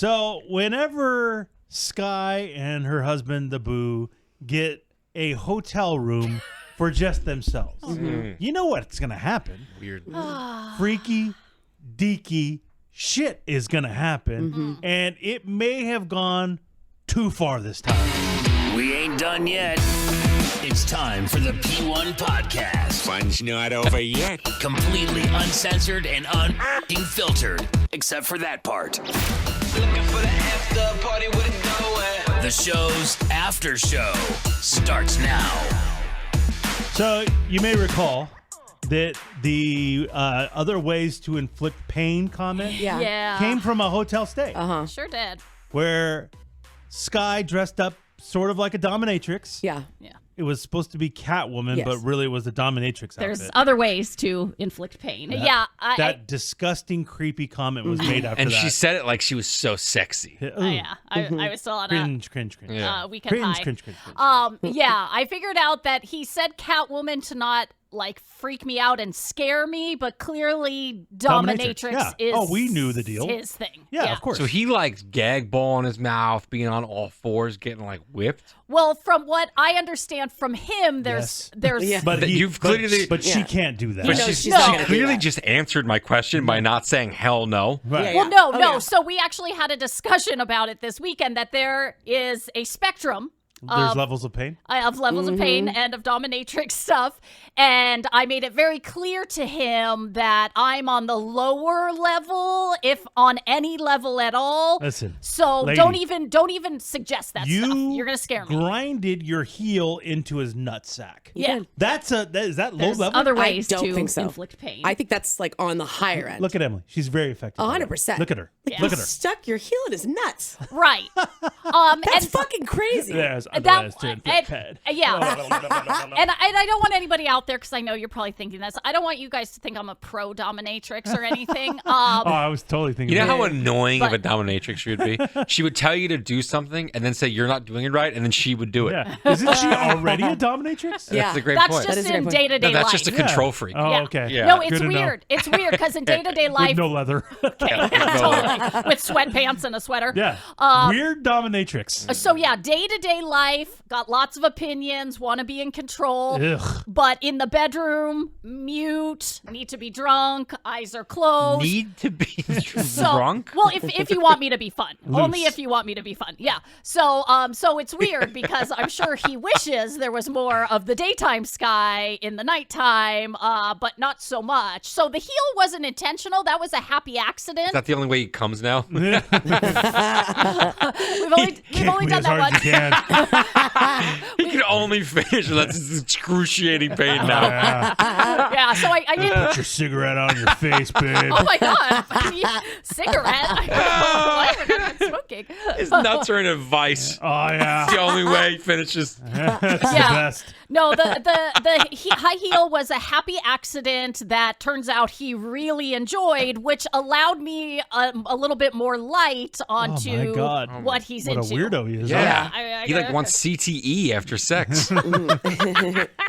So whenever Sky and her husband, the Boo, get a hotel room for just themselves, you know what's going to happen. Weird. Freaky, deaky shit is going to happen. And it may have gone too far this time. We ain't done yet. It's time for the P1 podcast. Fun's not over yet. Completely uncensored and unfiltered, except for that part. Looking for the after party with a getaway. The show's after show starts now. So you may recall that the other ways to inflict pain comment came from a hotel stay. Sure did. Where Sky dressed up sort of like a dominatrix. Yeah. It was supposed to be Catwoman, but really it was a dominatrix There's outfit. other ways to inflict pain. That disgusting, creepy comment was made after And that. she said it like she was so sexy. I was still on Cringe. Yeah. weekend high. Cringe. I figured out that he said Catwoman to not like freak me out and scare me, but clearly dominatrix is we knew the deal. His thing. Yeah, of course. So he likes gag ball in his mouth, being on all fours, getting like whipped. Well, from what I understand from him, there's But you've clearly, but she can't do that. But knows she she's not gonna do clearly that. just answered my question by not saying hell no. Right. Yeah. Well, no. yeah. So we actually had a discussion about it this weekend that there is a spectrum There's levels of pain. of levels of pain and of dominatrix stuff. And I made it very clear to him that I'm on the lower level, if on any level at all. Listen, So lady, don't even suggest that stuff. You're gonna scare me. grinded your heel into his nutsack. Yeah. Is that low There's level? other I ways don't to think so. inflict pain. I think that's like on the higher end. Look at Emily. She's very effective. 100%. Look at her. Yeah. Look at her. Stuck your heel in his nuts. right. That's and fucking crazy. There's other that ways to inflict and- pain. yeah. And I don't want anybody out there, because I know you're probably thinking this. I don't want you guys to think I'm a pro dominatrix or anything. I was totally thinking. You know that. how annoying of a But- dominatrix she would be? She would tell you to do something and then say you're not doing it right, and then she would do it. Yeah. Isn't she already a dominatrix? Yeah. That's a great That's point. That just is a great in point. day to day No, that's life. just a control freak. Oh, Yeah. okay. Yeah. No, it's Good to know. weird. It's weird because in day to day life, With no leather. totally, with sweatpants and a sweater. Yeah. Weird dominatrix. So yeah, day to day life, got lots of opinions, want to be in control, Ugh. but in the bedroom, mute, need to be drunk, eyes are closed. Need to be So- drunk? Well, if you want me to be fun, only Loose. if you want me to be fun. Yeah. So it's weird because I'm sure he wishes there was more of the daytime Sky in the nighttime, but not so much. So the heel wasn't intentional. That was a happy accident. Is that the only way he comes now? We've only done that once. He can only finish unless it's excruciating pain now. Yeah. So I didn't. Put your cigarette on your face, babe. Oh my god! Cigarette? Why am I not smoking? His nuts are in a vice. Oh, yeah. It's the only way he finishes. That's the Yeah. best. No, the high heel was a happy accident that turns out he really enjoyed, which allowed me a little bit more light onto Oh, my God. what he's What a into. weirdo he is. Yeah. I He like wants CTE after sex.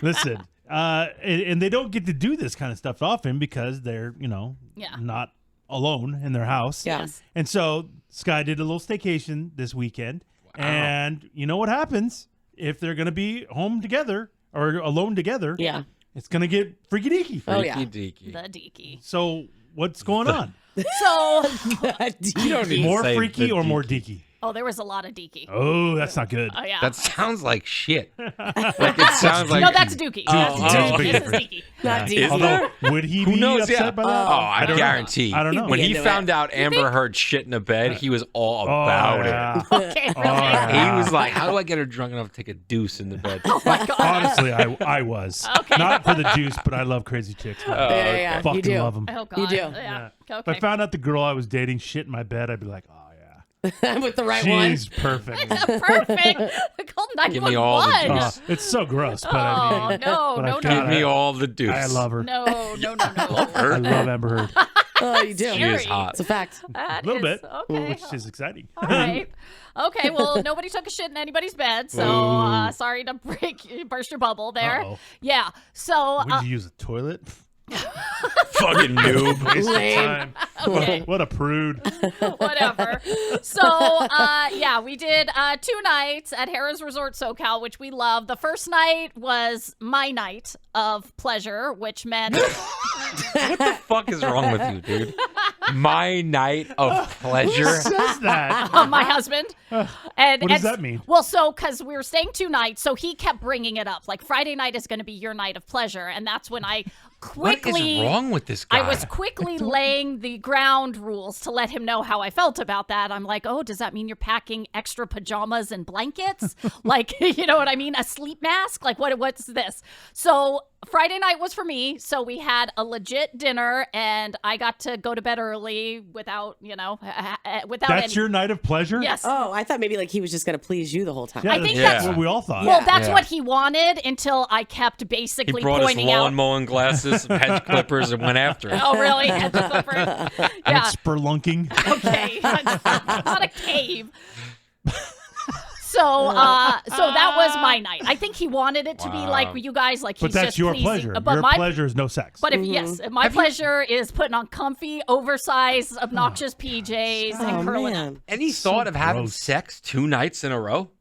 Listen, and they don't get to do this kind of stuff often because they're, Yeah. not alone in their house. Yeah. Yes. And so Sky did a little staycation this weekend. And you know what happens if they're going to be home together or alone together? Yeah. It's going to get freaky deaky. Oh, yeah. Freaky deaky. The deaky. So what's going on? So, You don't need to More say freaky the or more deaky. deaky? there was a lot of deaky. Oh, that's not good. Oh yeah. That sounds like shit. Like it sounds like no, that's dookie. Oh, This is deaky. Not deep. Is Although, would he Who be knows? upset Yeah. by that? Oh, I don't know. guarantee. I don't know. When he Into found out Amber Heard shit in the bed, he was all Oh, about yeah. Okay, really. yeah. it. He was like, "How do I get her drunk enough to take a deuce in the bed?" Honestly, I was. Okay. Not for the juice, but I love crazy chicks. Man. Yeah. Fucking You do. love them. Oh god. You do. Yeah. If I Okay. found out the girl I was dating shit in my bed, I'd be like, oh, With the right yeah. one. She's perfect. Perfect. Call 911. Give me all the juice. It's so gross, but Oh I mean, no, but no, I've no, got Give me all the deuce. I love her. no. I love Amber Heard. Oh, you do. She is hot. It's a fact. That A little is- bit, Okay. which is exciting. All right. Okay. Well, nobody took a shit in anybody's bed, so sorry to burst your bubble there. Uh-oh. Yeah. So Would you use a toilet? Fucking noob. Waste of Lame. time. Okay. What a prude. Whatever. So, yeah, we did 2 nights at Harrah's Resort SoCal, which we love. The first night was my night of pleasure, which meant What the fuck is wrong with you, dude? My night of pleasure. Who says that? my husband. And What does that mean? Well, so because we were staying 2 nights, so he kept bringing it up. Like Friday night is going to be your night of pleasure, and that's when I quickly. What is wrong with this guy? I was quickly laying the ground rules to let him know how I felt about that. I'm like, oh, does that mean you're packing extra pajamas and blankets? Like, you know what I mean? A sleep mask? Like, what's this? So Friday night was for me. So we had a legit dinner, and I got to go to bed early without, without That's any. your night of pleasure? Yes. Oh, I thought maybe like he was just going to please you the whole time. Yeah, I think that's that's- what we all thought. Well, that's Yeah. what he wanted until I kept He basically brought his pointing out. lawn mowing glasses, some hedge clippers, and went after it. Oh, really? At the clipper? Yeah. Spelunking. Okay. Not a cave. So that was my night. I think he wanted it to be like you guys, like But he's that's just your pleasing. pleasure. But Your my pleasure is no sex. But if yes, my pleasure is putting on comfy, oversized, obnoxious PJs and Oh, curling up. man. Any thought of having gross. sex 2 nights in a row?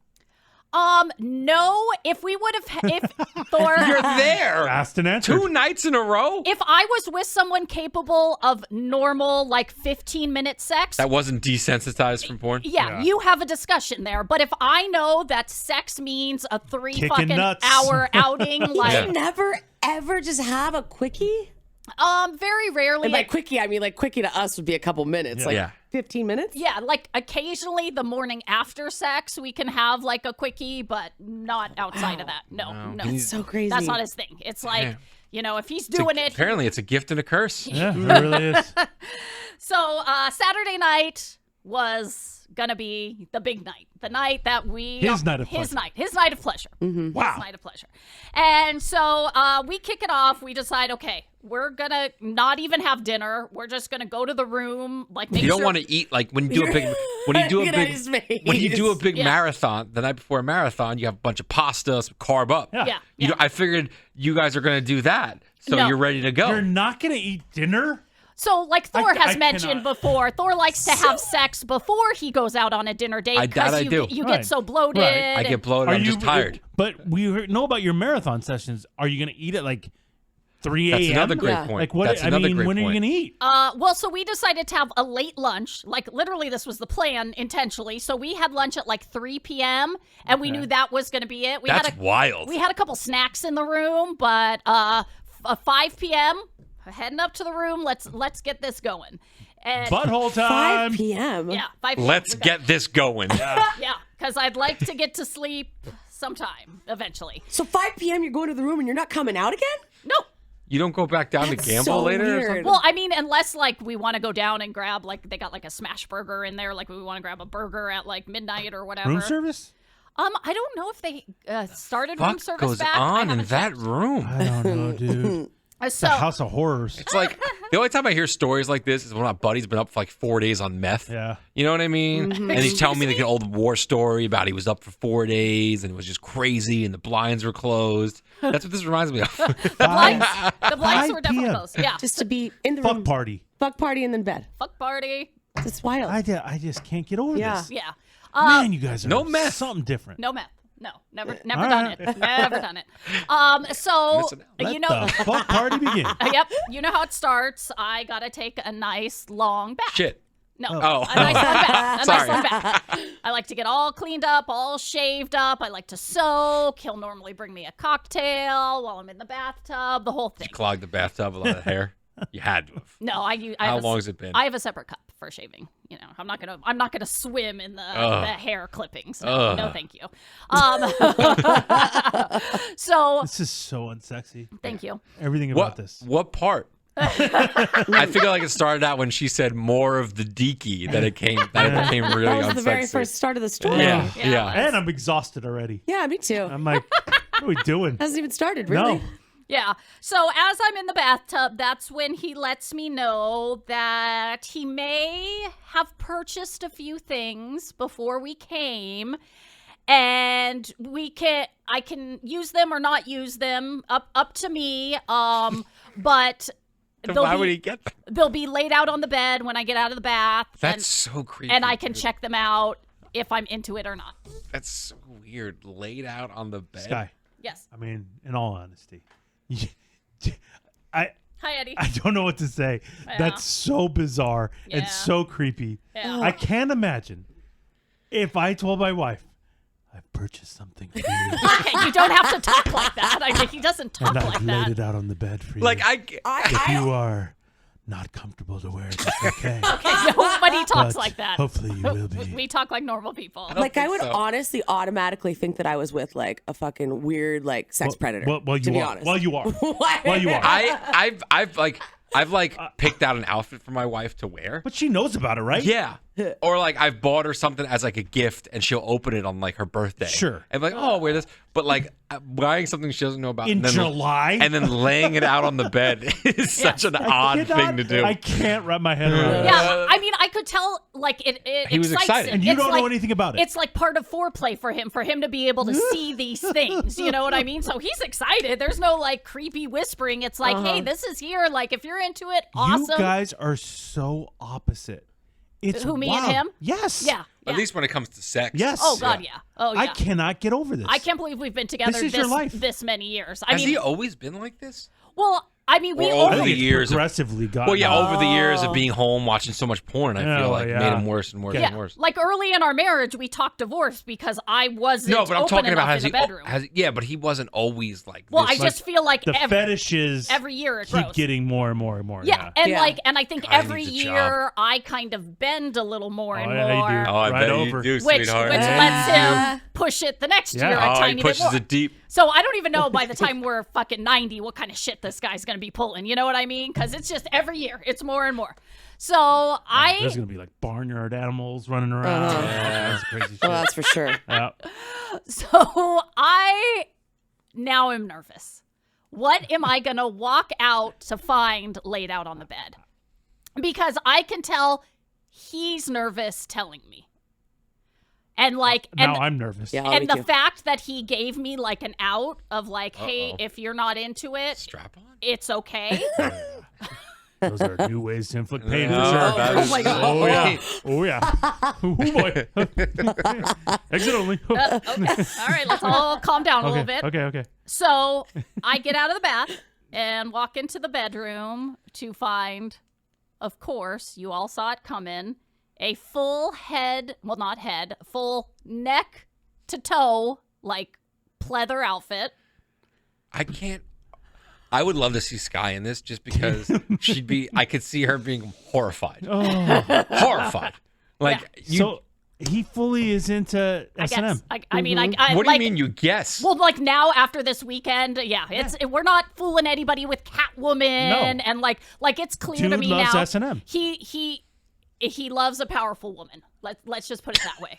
No. If we would have, if Thor, You're there. Asked and answered. 2 nights in a row? if I was with someone capable of normal, like 15-minute sex, That wasn't desensitized from porn? yeah, you have a discussion there. But if I know that sex means a 3 Kicking fucking nuts. hour outing, like Yeah. Never, ever just have a quickie? very rarely. And by quickie, I mean like quickie to us would be a couple minutes. Like Yeah. 15 minutes? Yeah, like occasionally the morning after sex we can have like a quickie, but not outside of that. No. That's so crazy. That's not his thing. It's like, Yeah. if he's It's a- doing it. Apparently, it's a gift and a curse. Yeah, it really is. So Saturday night was gonna be the big night, the night that we His night of his pleasure. night of pleasure. Wow. His night of pleasure. And so we kick it off. We decide, okay, we're gonna not even have dinner. We're just gonna go to the room, like make You don't sure. want to eat like when you do a big Look at his face. when you do a big Yeah. marathon the night before a marathon, you have a bunch of pasta, some carb up. Yeah. Yeah. You know, I figured you guys are going to do that, so No. you're ready to go. You're not going to eat dinner? So, like Thor I has mentioned cannot- before, Thor likes to have sex before he goes out on a dinner date I- that I you, do. you Right. get so bloated. Right. I get bloated. Are I'm you just tired. But we know about your marathon sessions. Are you going to eat at like 3 a.m.? That's another great Yeah. point. Like what? That's I another mean, great when are you point. going to eat? Well, so we decided to have a late lunch. Like literally, this was the plan intentionally. So we had lunch at like 3 p.m. and we knew that was going to be it. We That's had wild. We had a couple snacks in the room, but 5 p.m. heading up to the room. Let's get this going. And Butthole 5 time. p.m. yeah, 5 p.m. Let's get this going. Yeah, because I'd like to get to sleep sometime eventually. So 5 p.m. you're going to the room and you're not coming out again? No. You don't go back down That's to gamble so later or weird. something? Well, I mean, unless like we want to go down and grab like they got like a smash burger in there, like we want to grab a burger at like midnight or whatever. Room service? I don't know if they started room What service goes back. I on in haven't that checked. room? I don't know, dude. So The House of Horrors. It's like the only time I hear stories like this is when my buddy's been up for like 4 days on meth. Yeah. You know what I mean? And he's telling me like an old war story about he was up for 4 days and it was just crazy and the blinds were closed. That's what this reminds me of. the blinds were 5 definitely p.m. closed. Yeah, Just to be in the Fuck room. party. Fuck party and then bed. fuck party. It's wild. I just can't get over Yeah. this. Yeah, Man, you guys are no meth. something different. no meth. No, never All done right. it. Never done it. So Missing out. Let you know. the fuck party begin. Yep, you know how it starts. I gotta take a nice long bath. Shit. No, Oh. a nice long bath. A nice Sorry. long bath. I like to get all cleaned up, all shaved up. I like to soak. He'll normally bring me a cocktail while I'm in the bathtub. The whole thing. Clogged the bathtub with a lot of hair. You had to have. No, I How have a- long has it been? I have a separate cup for shaving. You know, I'm not gonna swim in the hair clippings. No, Ugh. no, thank you. So This is so unsexy. thank you. Everything about this. What part? I feel like it started out when she said more of the deaky that it became really that was unsexy. the very first start of the story. Yeah, Yeah, yeah. well, And I'm exhausted already. Yeah, me too. I'm like, what are we doing? Hasn't even started, really. No. Yeah. So as I'm in the bathtub, that's when he lets me know that he may have purchased a few things before we came, and I can use them or not use them, up to me. But Why would he get them? They'll be laid out on the bed when I get out of the bath. That's so creepy. And I can dude. check them out if I'm into it or not. That's so weird. Laid out on the bed. Sky. Yes. I mean, in all honesty, Hi, Eddie. I don't know what to say. Yeah. That's so bizarre Yeah. and so creepy. Yeah. I can't imagine if I told my wife, I've purchased something for you. Okay, you don't have to talk like that. I mean, he doesn't talk And like I've that. laid it out on the bed for you. Like if you are not comfortable to wear it, it's okay. Nobody talks But like that. hopefully you will be. We talk like normal people. Like I would so. honestly automatically think that I was with like a fucking weird like sex predator. Well, to you be are. honest. Well, you are. What? Well, you are. I've picked out an outfit for my wife to wear. But she knows about it, right? Yeah. Or like I've bought her something as like a gift and she'll open it on like her birthday. Sure. And be like, oh, I'll wear this. But like buying something she doesn't know about In and then, July? and then laying it out on the bed is such an odd thing to do. I can't wrap my head around it. Yeah, I mean, I could tell, like, it He was excites excited. him. And you It's don't know like- anything about it. It's like part of foreplay for him to be able to see these things. You know what I mean? So he's excited. There's no, like, creepy whispering. It's like, hey, this is here. Like, if you're into it, awesome. You guys are so opposite. It's Who, me and wild. him? Yes. Yeah. At least when it comes to sex. Yes. Oh, God, yeah. Oh, yeah. I cannot get over this. I can't believe we've been together This is your life. this many years. I Has mean, he always been like this? well, I mean, we Or I over think only the it's years of- progressively gotten. Well, yeah, over the years of being home watching so much porn, I feel Oh, like yeah. made him worse and worse yeah, and worse. like early in our marriage, we talked divorce because I wasn't No, but I'm open talking about enough in the bedroom. yeah, but he wasn't always like Well, this. I just feel like The fetishes every year it keep grows. getting more and more and more. Yeah, and Yeah. and I think God, he every needs a year I kind of bend a little more and yeah, you more, do. Oh, I Right bet over. you do, which sweetheart. lets him push it the next Yeah. year a Oh, tiny he bit pushes more. it deep. So I don't even know by the time we're fucking 90 what kind of shit this guy's gonna be pulling. You know what I mean? Because it's just every year it's more and more. So There's gonna be like barnyard animals running around. All kinds of crazy shit. Well, that's for sure. Yeah. So I now am nervous. What am I going to walk out to find laid out on the bed? Because I can tell he's nervous telling me. And like, Now I'm nervous. Yeah. and me the too. fact that he gave me like an out of like, hey, if you're not into it, Strap on. it's okay. Those are new ways to inflict pain for Yeah, sure. that is- my God. Oh yeah. Oh yeah. Oh boy. Exit only. Okay. All right, let's all calm down a little bit. Okay. So I get out of the bath and walk into the bedroom to find, of course, you all saw it coming, a full head, well, not head, full neck to toe, like pleather outfit. I can't. I would love to see Sky in this just because I could see her being horrified. Horrified. Like, So he fully is into I S&M. guess. I mean, I what do you like, mean you guess? well, like now after this weekend, we're not fooling anybody with Catwoman, No. and like it's clear to Dude me loves now. S&M. He loves a powerful woman. Let's just put it that way.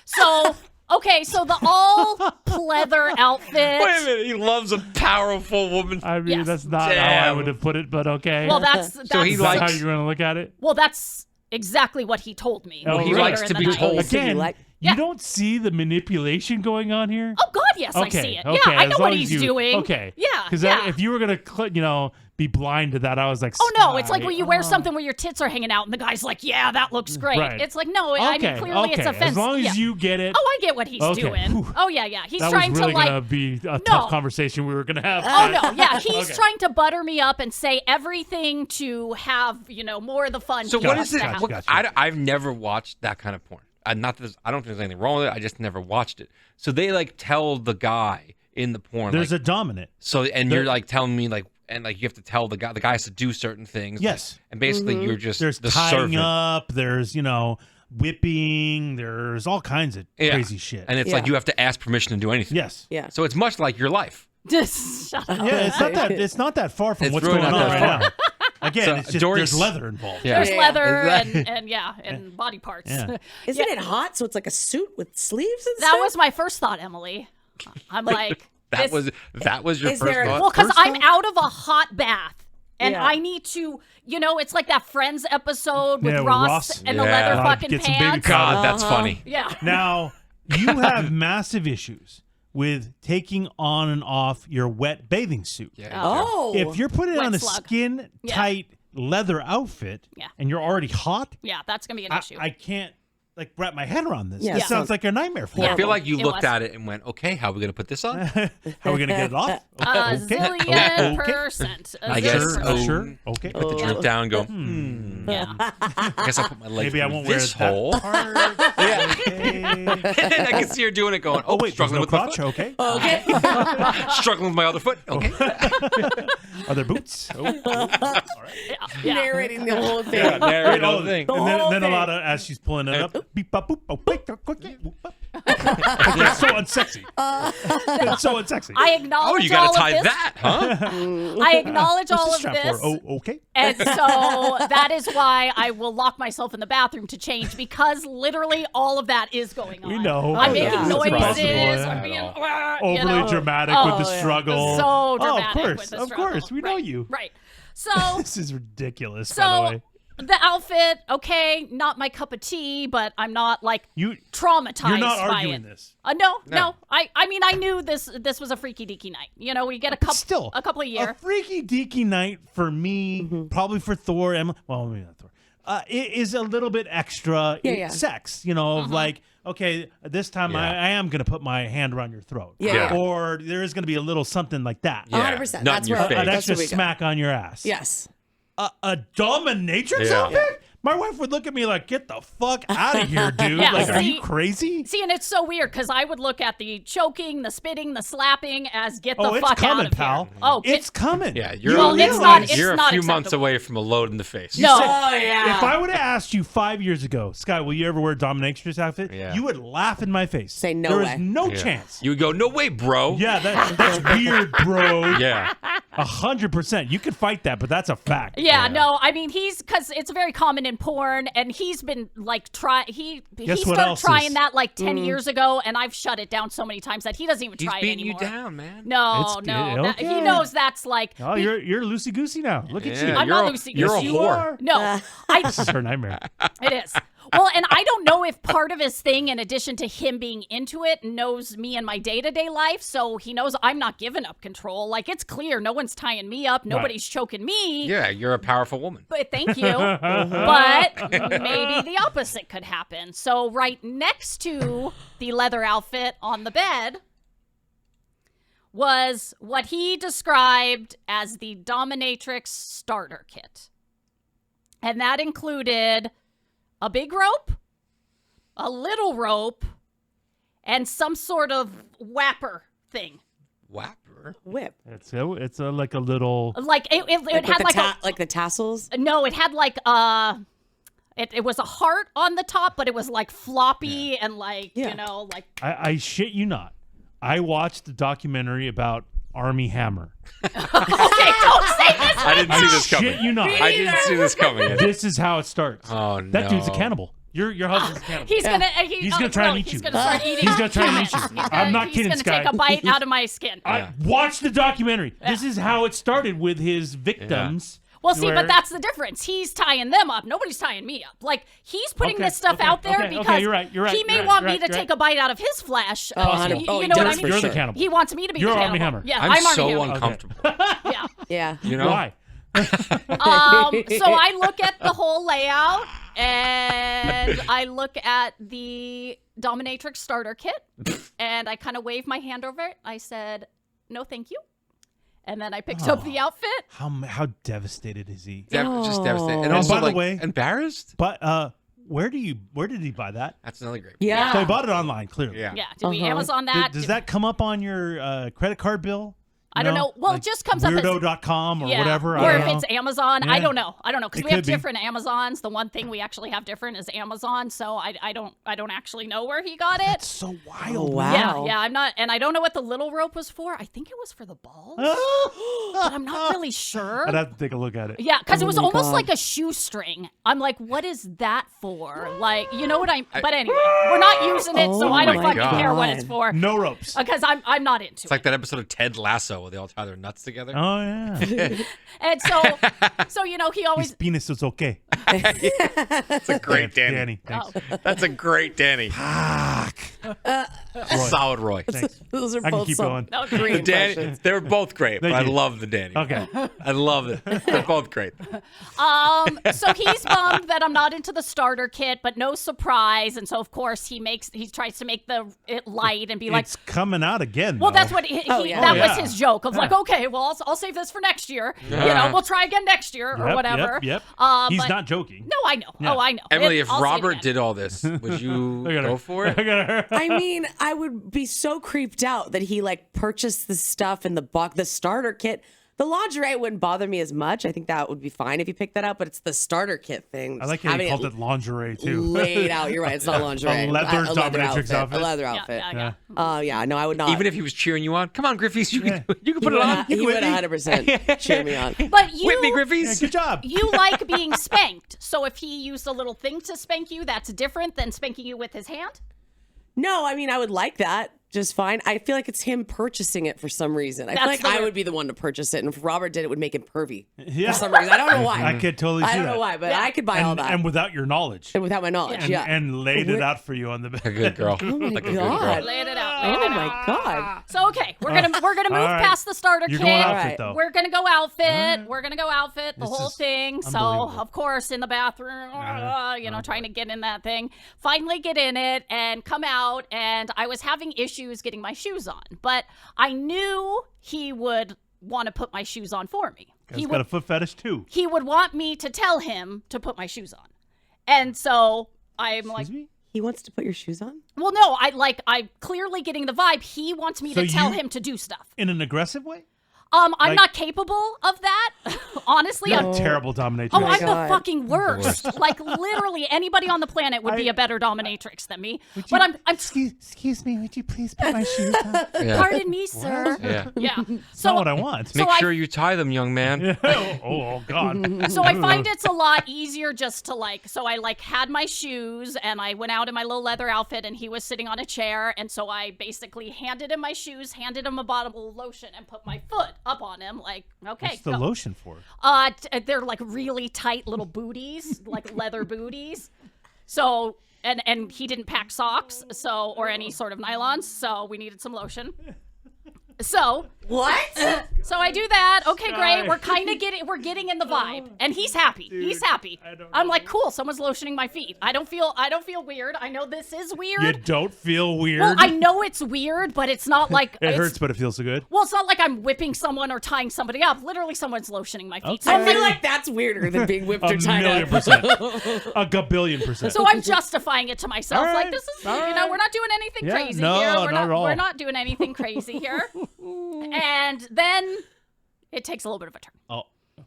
So okay, so the all pleather outfit. Wait a minute. He loves a powerful woman. I mean, Yes. that's not how I Damn. would have put it, but okay. Well, that's So he is that likes- how you're going to look at it? well, that's exactly what he told me. Oh, he later likes in to the be night. told. Again, like- you Yeah. don't see the manipulation going on here? Oh God, yes, I see it. Yeah, I know as what long he's as you- doing. Okay. Yeah, Because yeah. if you were going to, be blind to that, I was like, Oh no, it's like Sky, when you wear something where your tits are hanging out and the guy's like, "Yeah, that looks great." Right. It's like, no, I mean clearly it's offensive. As long as yeah. you get it. Oh, I get what he's Okay. doing. Whew. Oh yeah. He's that trying was really to like going to be a No. tough conversation we were going to have. Oh no, yeah, he's Okay. trying to butter me up and say everything to have, more of the fun. So he what wants is it? to have. Gotcha. I've never watched that kind of porn. Not that I don't think there's anything wrong with it. I just never watched it. So they like tell the guy in the porn. There's like, a dominant. so and there- you're like telling me like and like you have to tell the guy has to do certain things. like, Yes. and basically you're just There's the tying servant. up. There's, whipping. There's all kinds of Yeah. crazy shit. And it's like you have to ask permission to do anything. yes. Yeah. So it's much like your life. Just shut up. Yeah, it's not that far from It's what's really going on not right that now. Again, So it's just Dory's- there's leather involved. Yeah. There's Yeah. leather Exactly. and body parts. Yeah. Isn't it hot? So it's like a suit with sleeves and That stuff? was my first thought, Emily. I'm like, That this- was your Is first there a- thought. well, because First I'm thought? out of a hot bath. And Yeah. I need to, it's like that Friends episode with Yeah, with Ross, Ross. and the Yeah. leather fucking Get some baby pants. powder. God, that's funny. Yeah. Now, you have massive issues with taking on and off your wet bathing suit. Yeah. Oh. If you're putting Wet on a slug. skin tight leather outfit Yeah. and you're already hot, Yeah, that's gonna be an issue. I can't like wrap my head around this. Yeah. It sounds like a nightmare for I me. feel like you It looked was. at it and went, okay, how are we going to put this on? How are we gonna get it off? Zillion Okay. percent. I guess, Sure. Okay. Put the drip down and go, Yeah. I guess I'll put my leg Maybe I through won't wear this that hole. part. Okay. I can see her doing it going, Oh wait, there's struggling no with my crotch. foot. Okay. Struggling with my other foot. Okay. Are there boots? Yeah. Narrating the whole thing. Yeah, narrate the whole thing. And then a lot of as she's pulling it up, beep bop boop boop quick quick whoop, bop. That's so unsexy. That's so unsexy. I Oh, acknowledge you all got to of tie this. that, huh? I acknowledge What's all the of strap this. for? Oh, okay. And so that is why I will lock myself in the bathroom to change because literally all of that is going on. We know. I'm Oh, making yeah. noises. Impossible, yeah. I'm being Overly dramatic with the struggle. So dramatic Oh, of with course, the of struggle. course, we know Right, you. Right. So This is ridiculous. By the so way, the outfit, okay, not my cup of tea, but I'm not like you traumatized you're not by arguing it. this. No. I mean I knew this was a freaky deaky night. You know, we get a couple a year. A freaky deaky night for me, probably for Thor. Well, maybe not Thor. It is a little bit extra Yeah. sex, of like, okay, this time I am going to put my hand around your throat. Yeah. Or there is going to be a little something like that. Yeah. 100%. Not That's in your where- face. An That's extra where we go. smack on your ass. Yes. A dominatrix Yeah. outfit? My wife would look at me like, get the fuck out of here, dude. Yeah, like, are see- you crazy? See, and it's so weird because I would look at the choking, the spitting, the slapping as get the Oh, it's fuck coming, out of pal. here. Oh, it's coming. Yeah, You you're, Well, it's realize- not- it's you're a not few months acceptable. away from a load in the face. No. Oh, yeah. If I would have asked you 5 years ago, Sky, will you ever wear a dominatrix outfit? Yeah. You would laugh in my face. Say no There way. is no Yeah. chance. You would go, no way, bro. Yeah, that's weird, bro. Yeah. 100%. You could fight that, but that's a fact. Yeah, no, I mean because it's very common in porn, and he's been like he Guess what started else trying is- that like 10 years ago, and I've shut it down so many times that he doesn't even He's try it beating you anymore. down, man. No, It's- no, okay. he knows that's like. Oh, you're loosey goosey now. Look at you. Yeah, I'm you're not a- loosey-goosey. You're a You whore. are. No, I. This is her nightmare. It is. Well, and I don't know if part of his thing, in addition to him being into it, knows me and my day-to-day life. So he knows I'm not giving up control. Like, it's clear. No one's tying me up. Nobody's choking me. Yeah, you're a powerful woman. But thank you. But maybe the opposite could happen. So right next to the leather outfit on the bed was what he described as the dominatrix starter kit. And that included a big rope, a little rope, and some sort of whapper thing. Whapper. Whip. It's a like a little. Like it Like, had with like the tassels. no, it had like it was a heart on the top, but it was like floppy and like Yeah. you know like I shit you not. I watched the documentary about Army Hammer. okay, don't say this. I didn't see this coming. Shit you not. I didn't see this coming. This is how it starts. Oh, no. That dude's a cannibal. Your husband's a cannibal. He's gonna He's gonna try and eat he's you. gonna start eating. He's gonna try and eat you. humans. I'm not he's kidding, gonna Sky. take a bite out of my skin. I watched the documentary. This is how it started with his victims. Well, see, where- but that's the difference. He's tying them up. Nobody's tying me up. Like, he's putting Okay, this stuff okay, out there okay, because okay, you're right, he may you're want right, me to you're take right. a bite out of his flesh. Oh, you, oh, you know what I yes, mean? for You're the sure. cannibal. He wants me to be You're the Armie cannibal. Hammer. Yeah, I'm I'm Armie so Hammer. uncomfortable. Yeah. Yeah. You know? Why? So I look at the whole layout and I look at the dominatrix starter kit and I kind of wave my hand over it. I said, "No, thank you." And then I picked up the outfit. How devastated is he? Just devastated. And And also, by the like, way- embarrassed? But where did he buy that? That's another great. Yeah. So he bought it online, clearly. Yeah. Yeah, did we Uh-huh. Amazon that? Does Did- that come up on your credit card bill? I don't No? know. Well, Like it just comes up as weirdo.com or whatever. Or I if don't know. it's Amazon. Yeah. I don't know because It we have could be. different Amazons. The one thing we actually have different is Amazon. So I don't actually know where he got it. That's so wild. Oh, wow. Yeah, I'm not, and I don't know what the little rope was for. I think it was for the balls, but I'm not really sure. I'd have to take a look at it. Yeah, because it was my almost God. like a shoestring. I'm like, what is that for? Like, you know what But anyway, we're not using it, so Oh I don't my fucking God. care what it's for. No ropes. Because I'm not into It's like that episode of Ted Lasso where they all tie their nuts together. Oh yeah. it. And so he His always. penis is okay. That's a great Danny. Danny. Thanks. Oh. That's a great Danny. Fuck. Solid Roy. Thanks. Those are I can both keep some going. great Danny, impressions. they were both great, but Thank I you. love the Danny. Okay. I love it. They're both great. So he's bummed that I'm not into the starter kit, but no surprise. And so of course he tries to make it light and be like, It's coming out again. well, though. that's what that was his joke of like, okay, well, I'll save this for next year. We'll try again next year or Yep, whatever. Yep. But- He's not joking. No, I know. Yeah. Oh, I know. Emily, if I'll say it Robert again. did all this, would you Look at her. go for it? Look at her. I mean, I would be so creeped out that he like purchased the stuff in the box, the starter kit. The lingerie wouldn't bother me as much. I think that would be fine if you picked that up, but it's the starter kit thing. I like how you called it lingerie too. laid out. You're right. It's not lingerie. A leather dominatrix outfit. A leather Yeah, outfit. yeah. Yeah. No, I would not. Even if he was cheering you on, come on, Griffies, you can put it on. he would 100% cheer me on. But you, Whip me, Yeah, Griffies. good job. you like being spanked. So if he used a little thing to spank you, that's different than spanking you with his hand? No, I mean, I would like that just fine. I feel like it's him purchasing it for some reason. I feel That's like the I weird- would be the one to purchase it, and if Robert did, it would make him pervy Yeah. for some reason. I don't know why. I could totally see I don't that. know why, but I could buy all And, that and without your knowledge. and without my knowledge. Yeah. And laid it out for you on the bed. A good girl. Oh my Like a good God. girl. Laid it out. Oh Laid it my out. God. So okay, we're gonna move all right. past the starter You're kit. going outfit Alright. though. We're gonna go outfit. We're gonna go outfit the This whole is thing. So unbelievable. of course in the bathroom, trying to get in that thing. Finally get in it and come out. And I was having issues getting my shoes on, but I knew he would want to put my shoes on for me. He's got a foot fetish too. He would want me to tell him to put my shoes on, and so I'm like, Excuse me? He wants to put your shoes on? well, no, I'm clearly getting the vibe. He wants me So to tell you- him to do stuff. In an aggressive way? I'm Like- not capable of that. Honestly, You're I'm a terrible dominatrix. Oh, I'm God. the fucking worst. Like literally, anybody on the planet would be a better dominatrix than me. But I'm. Excuse me, would you please put my shoes on? Yeah. Pardon me, sir. Yeah. Yeah. That's not what I want. Make I- sure you tie them, young man. oh, God. So I find it's a lot easier just to so I had my shoes and I went out in my little leather outfit and he was sitting on a chair. And so I basically handed him my shoes, handed him a bottle of lotion and put my foot up on him. Like, okay, What's the go. lotion for? They're like really tight little booties, like leather booties. So, and he didn't pack socks, so, or any sort of nylons. So we needed some lotion. So What? So I do that. Okay, Sky. great. We're getting in the vibe, and he's happy. He's happy. I don't I'm know. like, cool. Someone's lotioning my feet. I don't feel weird. I know this is weird. You don't feel weird? Well, I know it's weird, but it's not like it it's, hurts, but it feels so good. Well, it's not like I'm whipping someone or tying somebody up. Literally, someone's lotioning my feet. So I I'm feel like, like that's weirder than being whipped A or tied million up. percent. A gabillion%. so I'm justifying it to myself. All Like right. this is, All we're right. not doing anything Yeah, crazy no, here. not at all. We're not doing anything crazy here. And then it takes a little bit of a turn. Oh,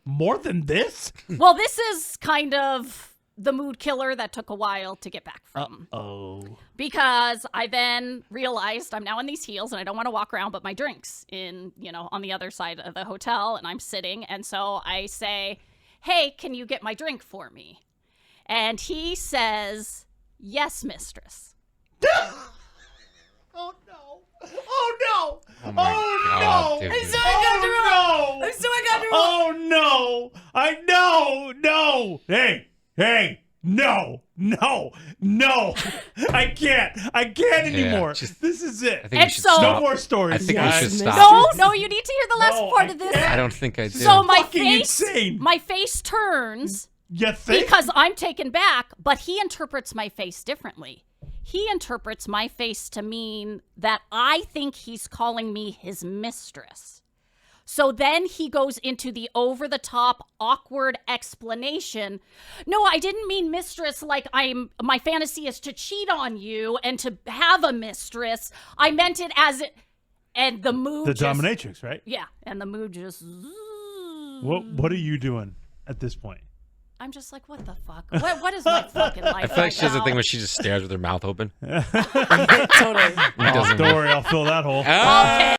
more than this? Well, this is kind of the mood killer that took a while to get back from. Oh. Because I then realized I'm now in these heels and I don't want to walk around, but my drink's on the other side of the hotel and I'm sitting. And so I say, hey, can you get my drink for me? And he says, yes, mistress. Oh, no. Oh, no. Oh, my God, dude. I'm so uncomfortable. I'm so uncomfortable. Oh, no. I know. No. Hey. No. I can't anymore. just- This is it. I think And we should so- No stop. more stories. I think guys. we should Yes, stop. No, you need to hear the last No, part I of this. can't. I don't think I do. So my Fucking face, insane. my face turns You think? because I'm taken back, but he interprets my face differently. He interprets my face to mean that I think he's calling me his mistress. So then he goes into the over-the-top, awkward explanation. No, I didn't mean mistress like my fantasy is to cheat on you and to have a mistress. I meant it as it, and the mood the just, dominatrix, right? yeah, and the mood just. What are you doing at this point? I'm just like, what the fuck? What is my fucking life? I feel like she has a now? thing where she just stares with her mouth open. Totally. He doesn't. Don't worry, I'll fill that hole. Ah!